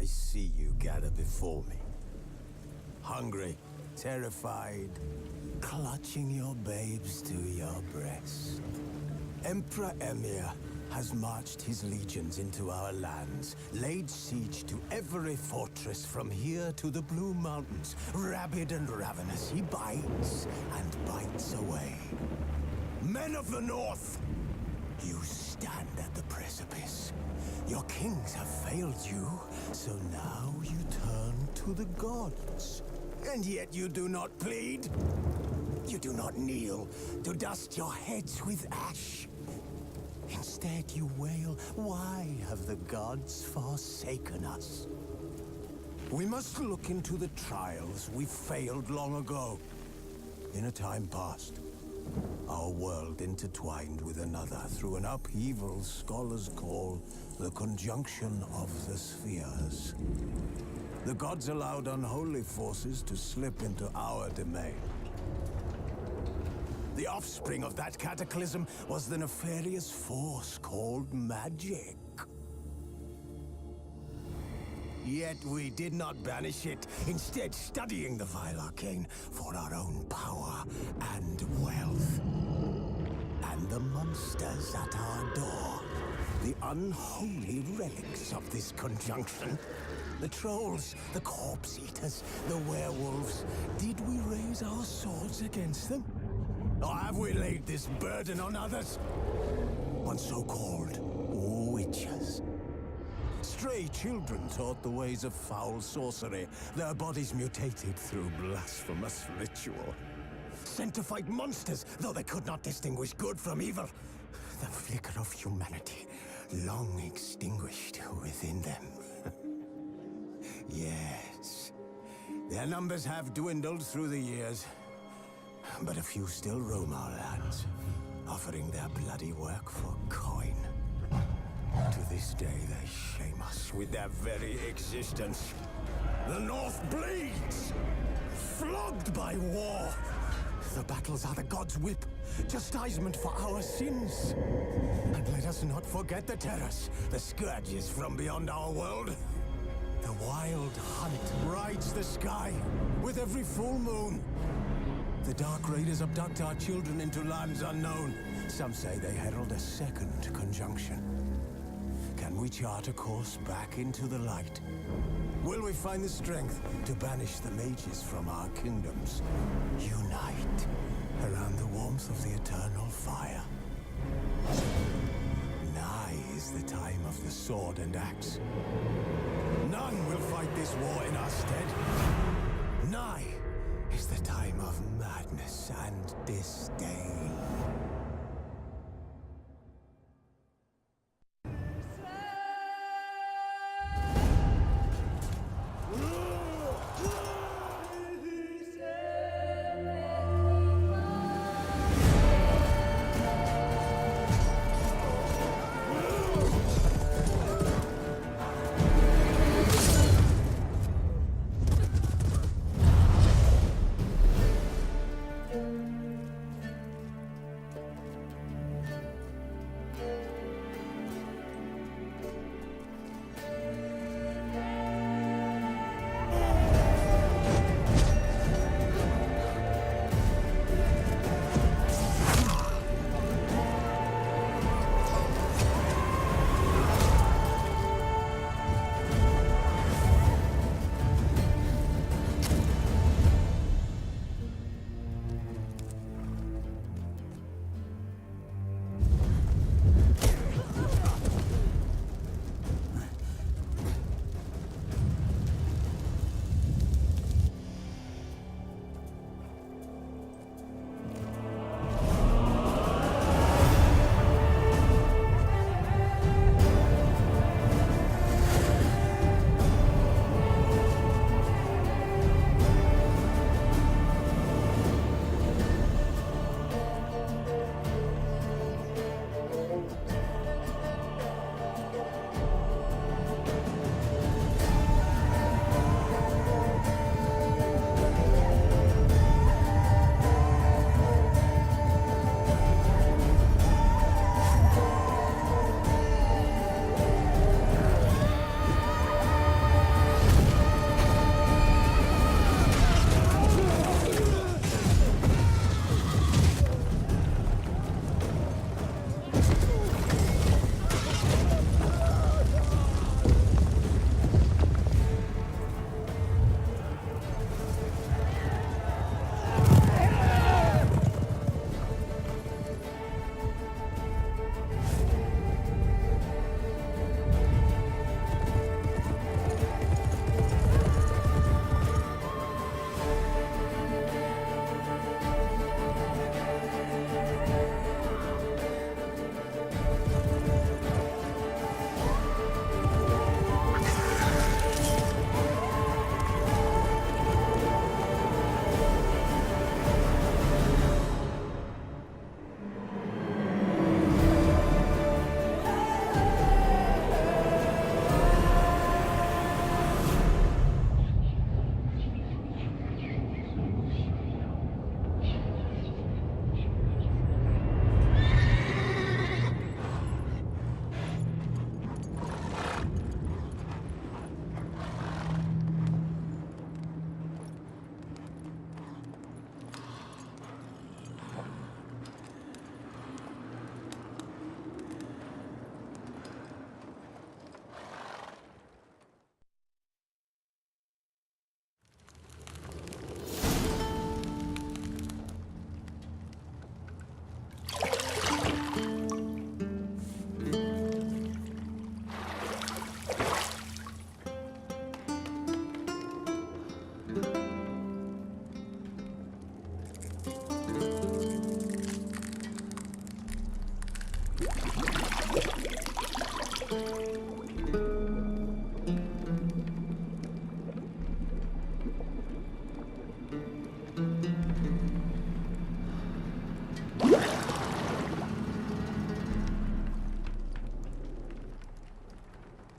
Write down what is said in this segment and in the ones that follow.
I see you gather before me. Hungry, terrified, clutching your babes to your breast. Emperor Emir has marched his legions into our lands, laid siege to every fortress from here to the Blue Mountains. Rabid and ravenous, he bites and bites away. Men of the North, you stand at the precipice. Your kings have failed you, so now you turn to the gods. And yet you do not plead. You do not kneel to dust your heads with ash. Instead you wail, why have the gods forsaken us? We must look into the trials we failed long ago. In a time past, our world intertwined with another through an upheaval scholars call the conjunction of the spheres. The gods allowed unholy forces to slip into our domain. The offspring of that cataclysm was the nefarious force called magic. Yet we did not banish it, instead studying the vile arcane for our own power and wealth. And the monsters at our door, the unholy relics of this conjunction. The trolls, the corpse eaters, the werewolves. Did we raise our swords against them? Or have we laid this burden on others? On so-called witches. Stray children taught the ways of foul sorcery, their bodies mutated through blasphemous ritual. Sent to fight monsters, though they could not distinguish good from evil. The flicker of humanity, long extinguished within them. Yes, their numbers have dwindled through the years, but a few still roam our lands, offering their bloody work for coin. To this day, they shame us with their very existence. The North bleeds, flogged by war. The battles are the gods' whip, chastisement for our sins. And let us not forget the terrors, the scourges from beyond our world. The wild hunt rides the sky with every full moon. The Dark Raiders abduct our children into lands unknown. Some say they herald a second conjunction. Can we chart a course back into the light? Will we find the strength to banish the mages from our kingdoms? Unite around the warmth of the eternal fire. Nigh is the time of the sword and axe. None will fight this war in our stead. Nigh is the time of madness and disdain.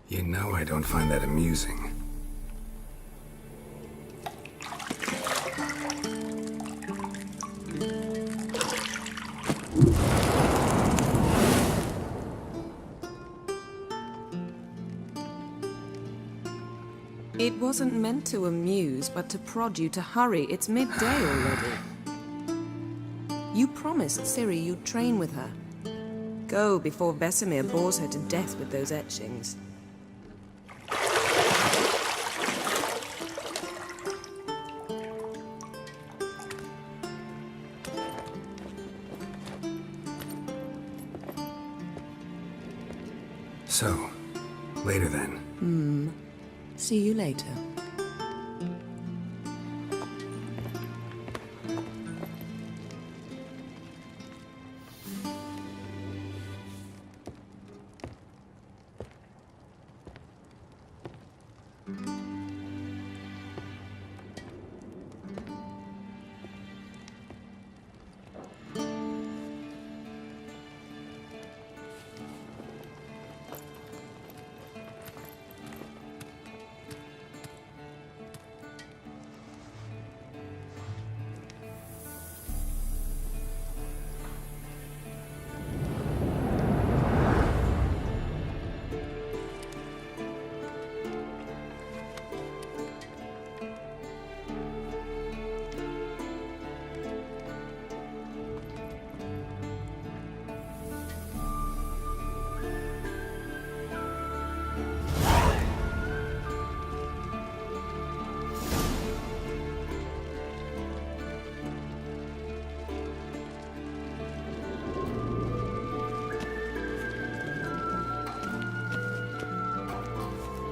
You know I don't find that amusing. It wasn't meant to amuse, but to prod you to hurry. It's midday already. You promised Ciri you'd train with her. Go before Vesemir bores her to death with those etchings. So, later then. See you later.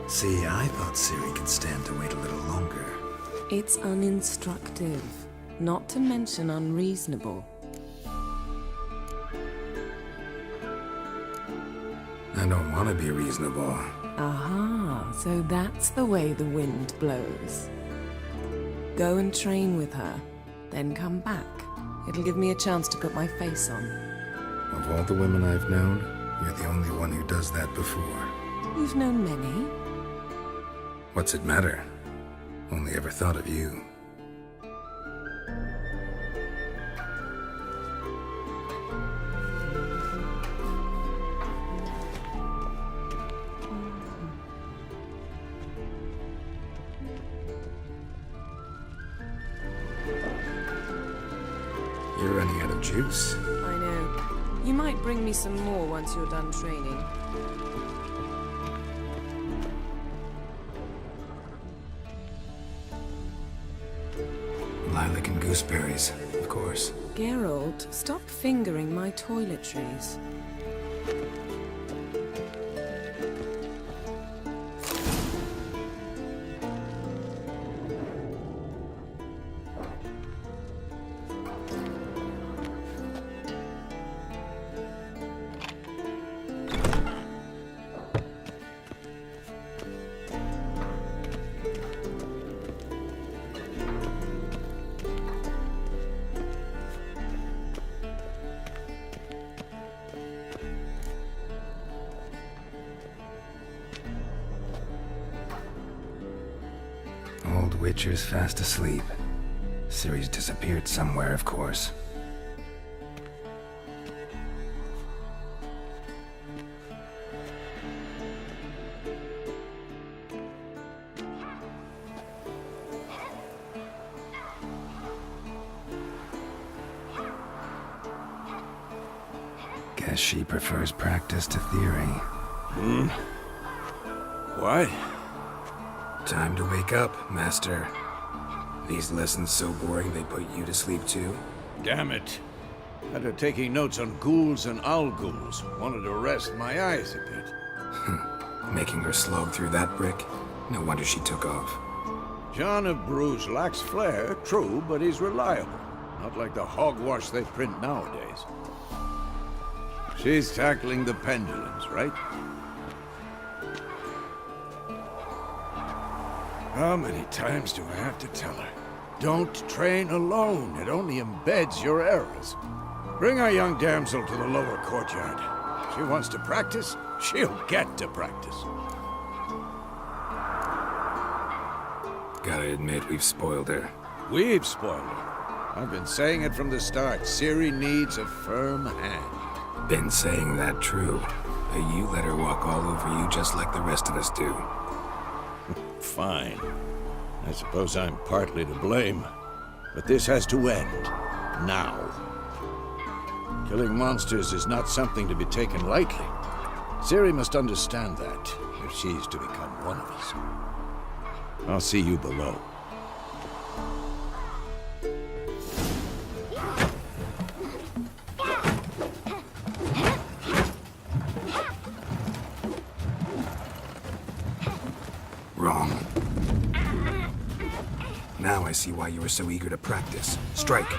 See, I thought Ciri could stand to wait a little longer. It's uninstructive, not to mention unreasonable. I don't want to be reasonable. Aha, so that's the way the wind blows. Go and train with her, then come back. It'll give me a chance to put my face on. Of all the women I've known, you're the only one who does that before. You've known many. What's it matter? Only ever thought of you. You're running out of juice. I know. You might bring me some more once you're done training. Lilac and gooseberries, of course. Geralt, stop fingering my toiletries. Old Witcher's fast asleep. Ciri's disappeared somewhere, of course. Guess she prefers practice to theory. What? Time to wake up, Master. These lessons so boring they put you to sleep too? Damn it. After taking notes on ghouls and owl ghouls, wanted to rest my eyes a bit. Making her slog through that brick? No wonder she took off. John of Bruges lacks flair, true, but he's reliable. Not like the hogwash they print nowadays. She's tackling the pendulums, right? How many times do I have to tell her? Don't train alone. It only embeds your errors. Bring our young damsel to the lower courtyard. If she wants to practice, she'll get to practice. Gotta admit, we've spoiled her. We've spoiled her. I've been saying it from the start. Ciri needs a firm hand. Been saying that true. But you let her walk all over you just like the rest of us do. Fine. I suppose I'm partly to blame. But this has to end. Now. Killing monsters is not something to be taken lightly. Ciri must understand that, if she's to become one of us. I'll see you below. Wrong. Now I see why you were so eager to practice. Strike.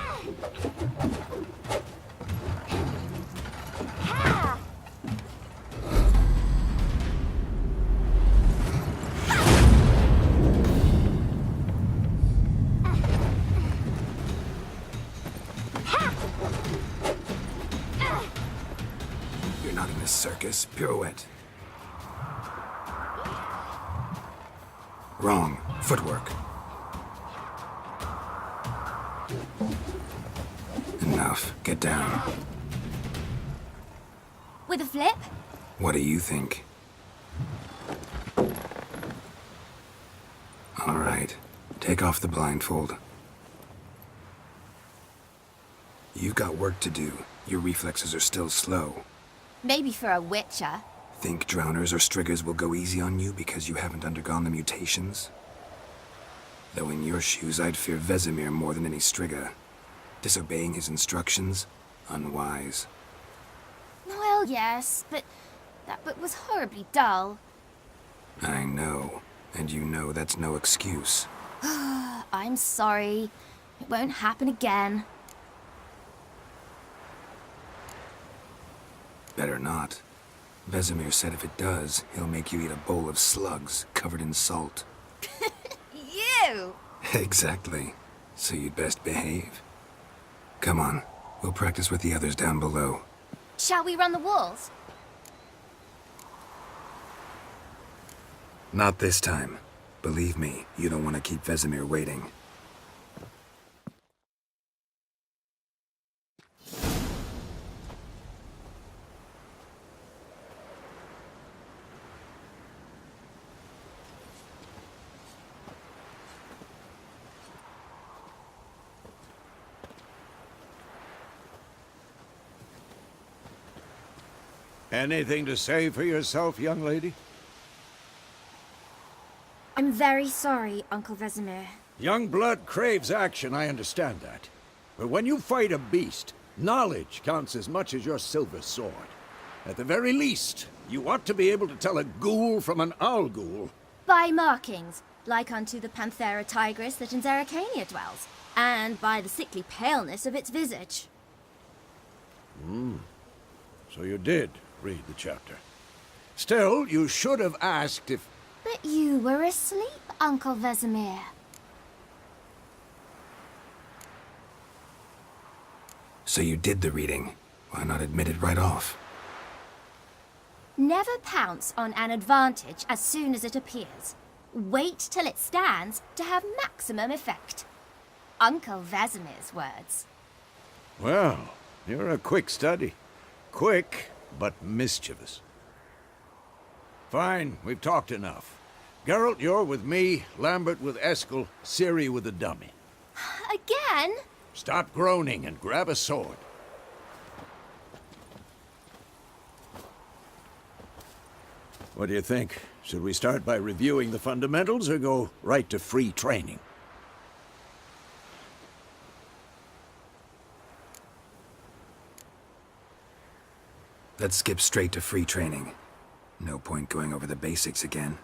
You're not in a circus. Pirouette. Wrong. Footwork. Enough. Get down. With a flip? What do you think? All right. Take off the blindfold. You've got work to do. Your reflexes are still slow. Maybe for a witcher. Think drowners or striggers will go easy on you because you haven't undergone the mutations? Though in your shoes, I'd fear Vesemir more than any strigger. Disobeying his instructions? Unwise. Well, yes, but that book was horribly dull. I know. And you know that's no excuse. I'm sorry. It won't happen again. Better not. Vesemir said if it does, he'll make you eat a bowl of slugs covered in salt. You! Exactly. So you'd best behave. Come on. We'll practice with the others down below. Shall we run the walls? Not this time. Believe me, you don't want to keep Vesemir waiting. Anything to say for yourself, young lady? I'm very sorry, Uncle Vesemir. Young blood craves action, I understand that. But when you fight a beast, knowledge counts as much as your silver sword. At the very least, you ought to be able to tell a ghoul from an owl ghoul. By markings, like unto the Panthera tigris that in Zerrikania dwells, and by the sickly paleness of its visage. So you did read the chapter. Still, you should have asked if... But you were asleep, Uncle Vesemir. So you did the reading. Why not admit it right off? Never pounce on an advantage as soon as it appears. Wait till it stands to have maximum effect. Uncle Vesemir's words. Well, you're a quick study. Quick, but mischievous. Fine, we've talked enough. Geralt, you're with me, Lambert with Eskel, Ciri with the dummy. Again? Stop groaning and grab a sword. What do you think? Should we start by reviewing the fundamentals or go right to free training? Let's skip straight to free training. No point going over the basics again.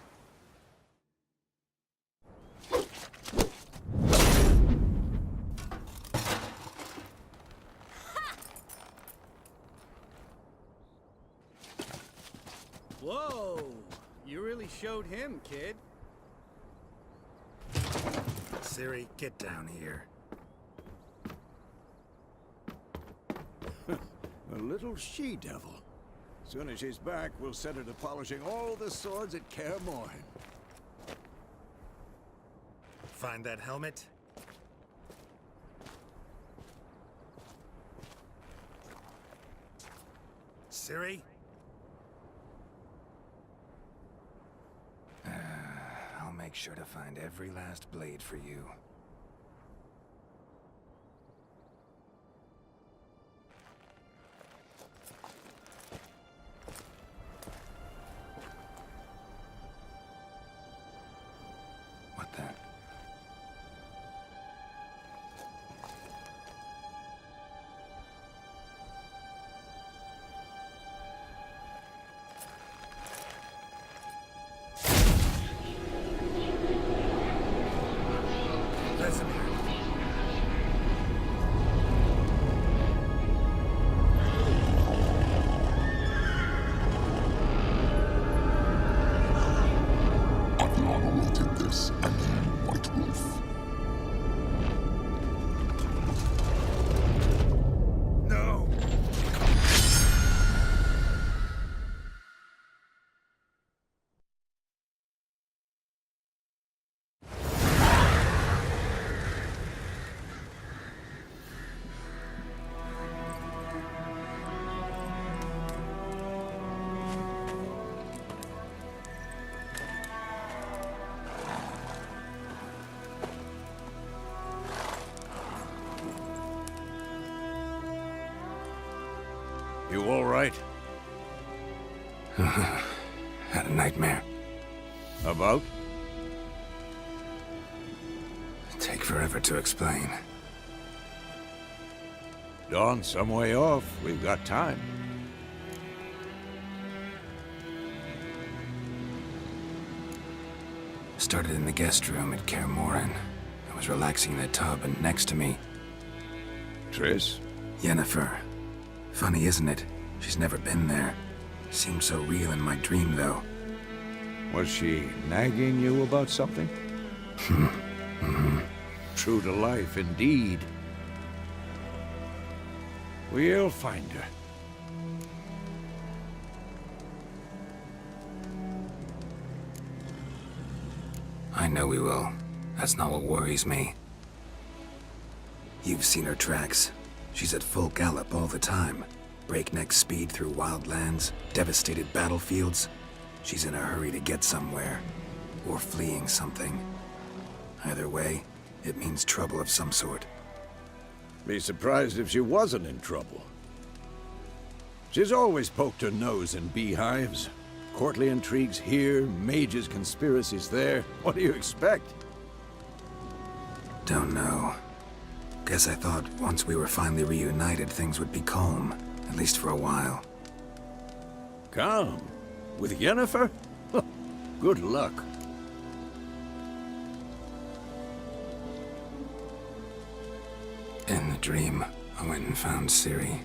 Whoa! You really showed him, kid. Ciri, get down here. A little she-devil. Soon as she's back, we'll set her to polishing all the swords at Kaer Morhen. Find that helmet? Ciri? I'll make sure to find every last blade for you. What the? You all right? Had a nightmare. About? Take forever to explain. Dawn's some way off. We've got time. Started in the guest room at Kaer Morhen. I was relaxing in a tub, and next to me, Triss? Yennefer. Funny, isn't it? She's never been there. Seemed so real in my dream, though. Was she nagging you about something? True to life, indeed. We'll find her. I know we will. That's not what worries me. You've seen her tracks. She's at full gallop all the time. Breakneck speed through wild lands, devastated battlefields. She's in a hurry to get somewhere. Or fleeing something. Either way, it means trouble of some sort. Be surprised if she wasn't in trouble. She's always poked her nose in beehives. Courtly intrigues here, mages' conspiracies there. What do you expect? Don't know. Guess I thought once we were finally reunited, things would be calm. At least for a while. Calm? With Yennefer? Good luck. In the dream, I went and found Ciri.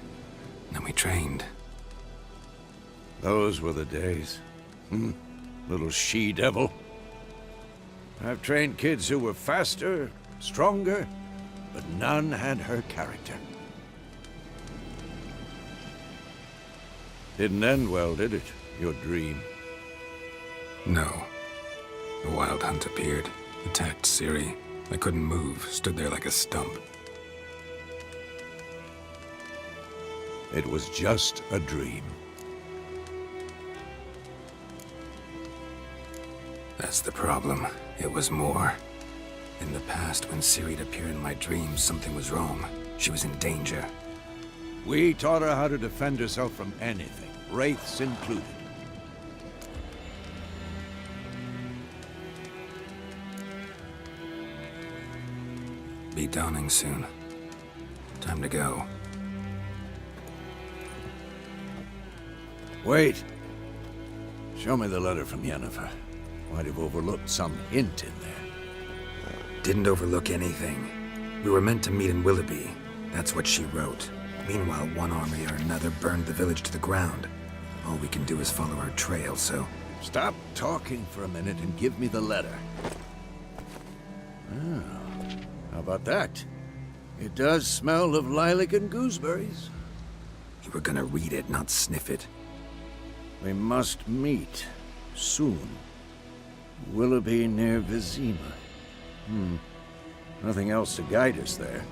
Then we trained. Those were the days. Little she-devil. I've trained kids who were faster, stronger, but none had her character. Didn't end well, did it? Your dream? No. The Wild Hunt appeared, attacked Ciri. I couldn't move, stood there like a stump. It was just a dream. That's the problem. It was more. In the past, when Ciri'd appear in my dreams, something was wrong. She was in danger. We taught her how to defend herself from anything, wraiths included. Be dawning soon. Time to go. Wait. Show me the letter from Yennefer. Might have overlooked some hint in there. Didn't overlook anything. We were meant to meet in Willoughby. That's what she wrote. Meanwhile, one army or another burned the village to the ground. All we can do is follow her trail, so... Stop talking for a minute and give me the letter. Oh, how about that? It does smell of lilac and gooseberries. You were gonna read it, not sniff it. We must meet. Soon. Willoughby near Vizima. Nothing else to guide us there.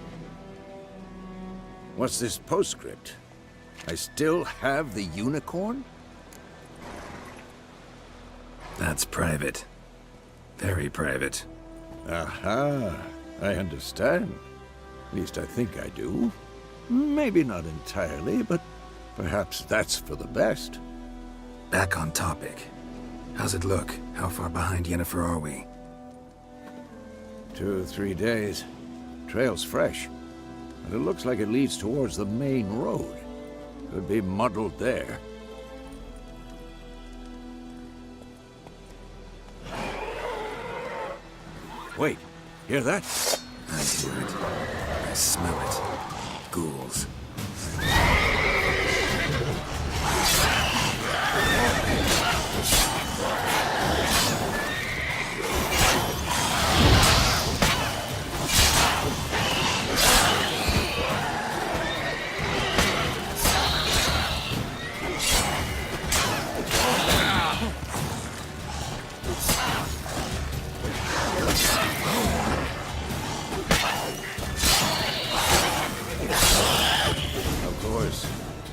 What's this postscript? I still have the unicorn? That's private. Very private. Aha, I understand. At least I think I do. Maybe not entirely, but perhaps that's for the best. Back on topic. How's it look? How far behind Yennefer are we? 2 or 3 days. Trail's fresh. And it looks like it leads towards the main road. Could be muddled there. Wait, hear that? I hear it. I smell it. Ghouls.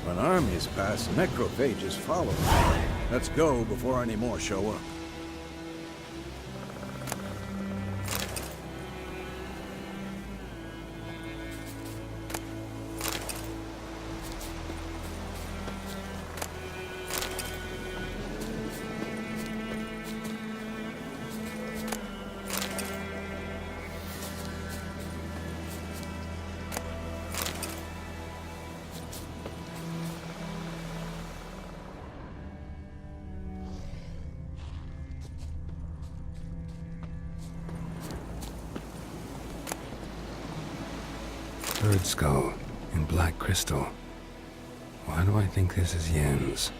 When armies pass, necrophages follow. Let's go before any more show up. Bird skull in black crystal. Why do I think this is Yen's?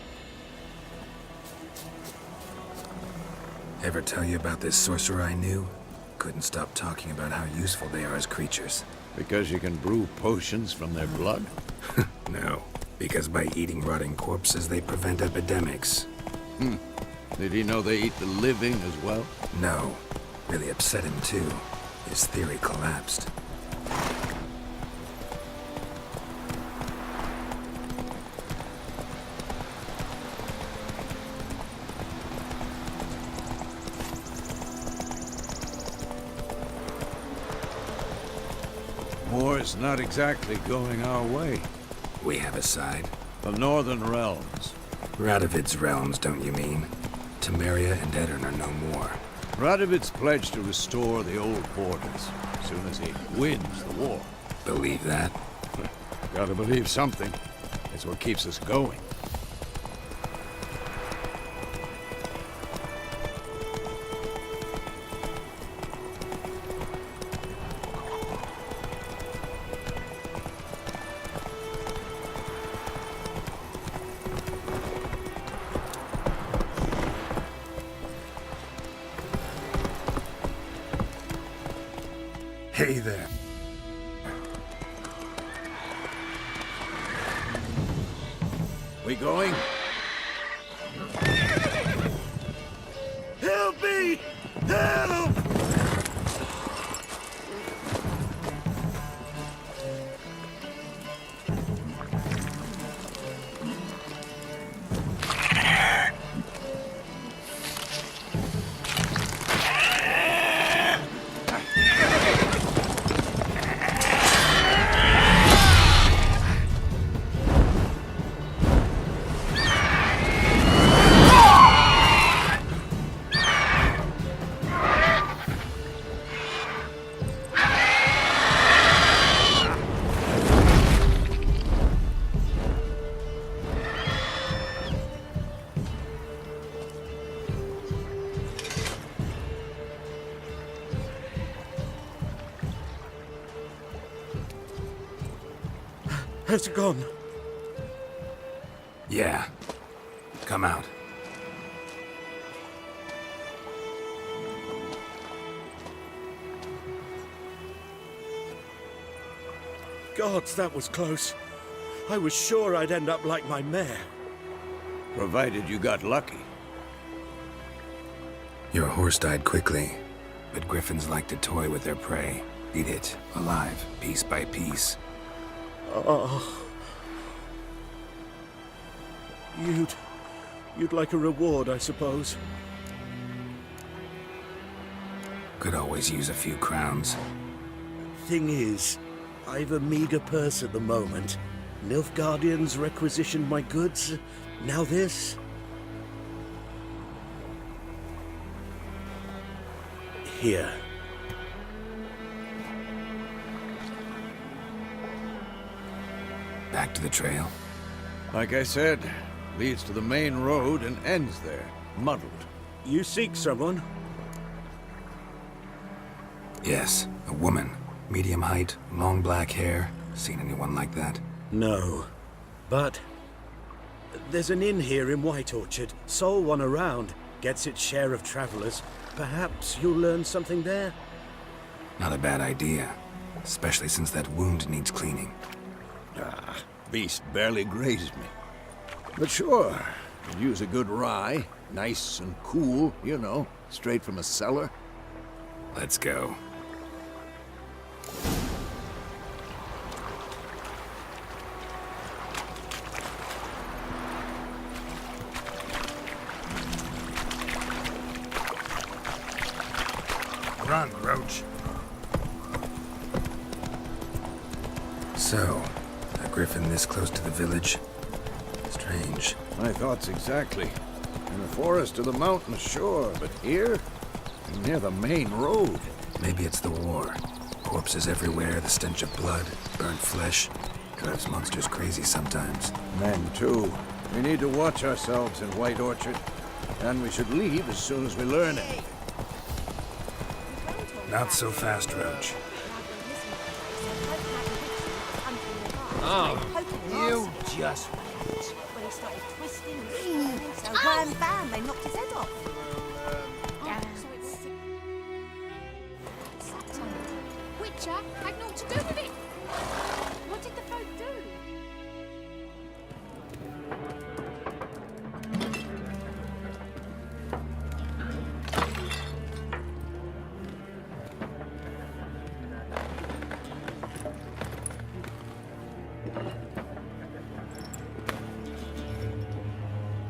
Ever tell you about this sorcerer I knew? Couldn't stop talking about how useful they are as creatures. Because you can brew potions from their blood? No, because by eating rotting corpses, they prevent epidemics. Did he know they eat the living as well? No, really upset him too. His theory collapsed. War's not exactly going our way. We have a side. The Northern Realms. Radovid's realms, don't you mean? Temeria and Edirn are no more. Radovid's pledged to restore the old borders as soon as he wins the war. Believe that? Gotta believe something. It's what keeps us going. Hey there. We going? Help me! Help! Has it gone? Yeah. Come out. Gods, that was close. I was sure I'd end up like my mare. Provided you got lucky. Your horse died quickly. but griffins like to toy with their prey. Eat it alive, piece by piece. Oh. You'd like a reward, I suppose. Could always use a few crowns. Thing is, I've a meager purse at the moment. Nilfgaardians requisitioned my goods. Now this. Here. Back to the trail. Like I said, leads to the main road and ends there, muddled. You seek someone? Yes, a woman. Medium height, long black hair. Seen anyone like that? No. But there's an inn here in White Orchard. Sole one around. Gets its share of travelers. Perhaps you'll learn something there? Not a bad idea. Especially since that wound needs cleaning. Beast barely grazed me. But sure, could use a good rye. Nice and cool, you know, straight from a cellar. Let's go. Run, Roach. So, a griffin this close to the village? Strange. My thoughts exactly. In the forest or the mountains, sure, but here? Near the main road. Maybe it's the war. Corpses everywhere, the stench of blood, burnt flesh. Drives monsters crazy sometimes. Men, too. We need to watch ourselves in White Orchard. And we should leave as soon as we learn it. Not so fast, Roach. You just wait. When he started twisting, so bam, bam, they knocked his head off. Witcher had naught to do with it. What did the folk do?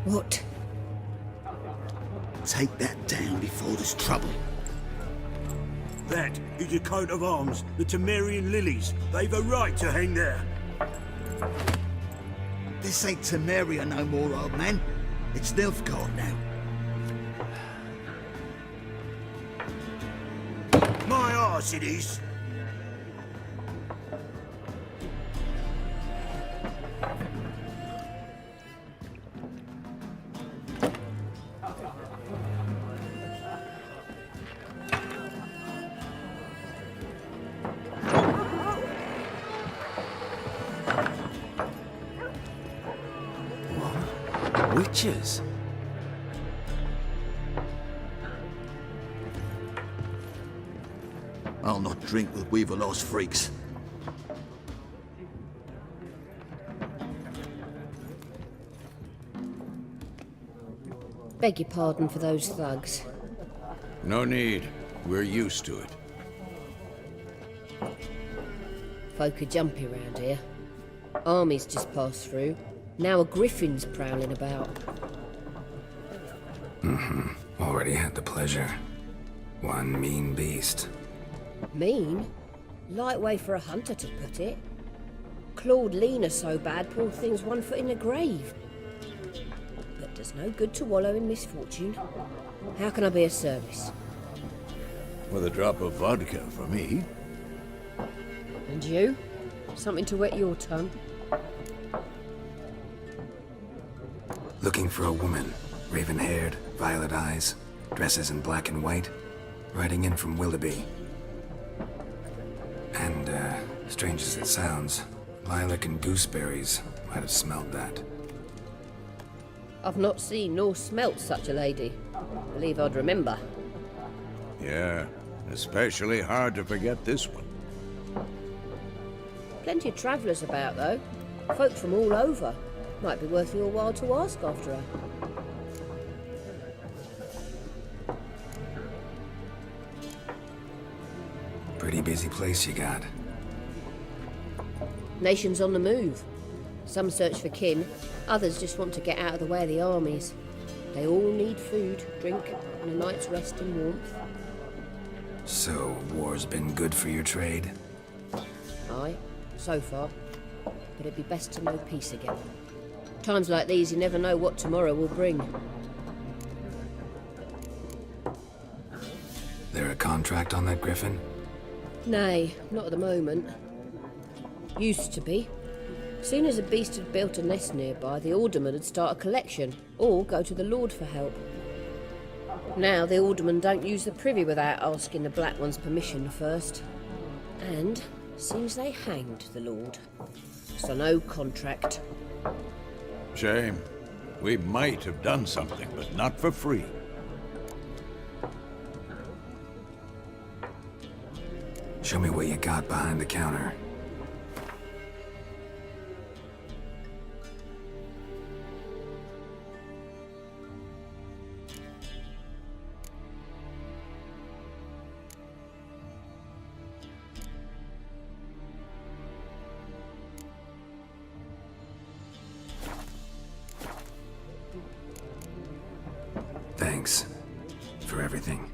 What? Take that down before there's trouble. That is a coat of arms, the Temerian lilies. They've a right to hang there. This ain't Temeria no more, old man. It's Nilfgaard now. My arse it is. Witches? I'll not drink with Weaverlaw's freaks. Beg your pardon for those thugs. No need. We're used to it. Folk are jumpy round here. Armies just passed through. Now a griffin's prowling about. Already had the pleasure. One mean beast. Mean? Light way for a hunter to put it. Clawed Lena so bad, poor thing's 1 foot in the grave. But does no good to wallow in misfortune. How can I be of service? With a drop of vodka for me. And you? Something to wet your tongue? Looking for a woman. Raven-haired, violet eyes, dresses in black and white. Riding in from Willoughby. And, strange as it sounds, lilac and gooseberries might have smelled that. I've not seen nor smelt such a lady. Believe I'd remember. Yeah, especially hard to forget this one. Plenty of travellers about, though. Folk from all over. Might be worth your while to ask after her. Pretty busy place you got. Nations on the move. Some search for kin, others just want to get out of the way of the armies. They all need food, drink, and a night's rest and warmth. So, war's been good for your trade? Aye, so far. But it'd be best to know peace again. Times like these, you never know what tomorrow will bring. There a contract on that griffin? Nay, not at the moment. Used to be. Soon as a beast had built a nest nearby, the alderman would start a collection, or go to the Lord for help. Now the aldermen don't use the privy without asking the Black One's permission first. And seems they hanged the Lord. So no contract. Shame. We might have done something, but not for free. Show me what you got behind the counter. Thanks for everything.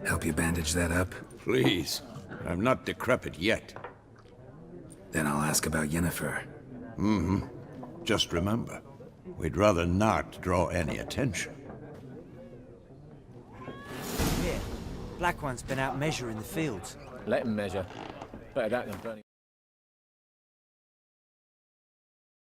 Help you bandage that up? Please. I'm not decrepit yet. Then I'll ask about Yennefer. Mm-hmm. Just remember, we'd rather not draw any attention. Here, Black One's been out measuring the fields. Let him measure. Better that than burning.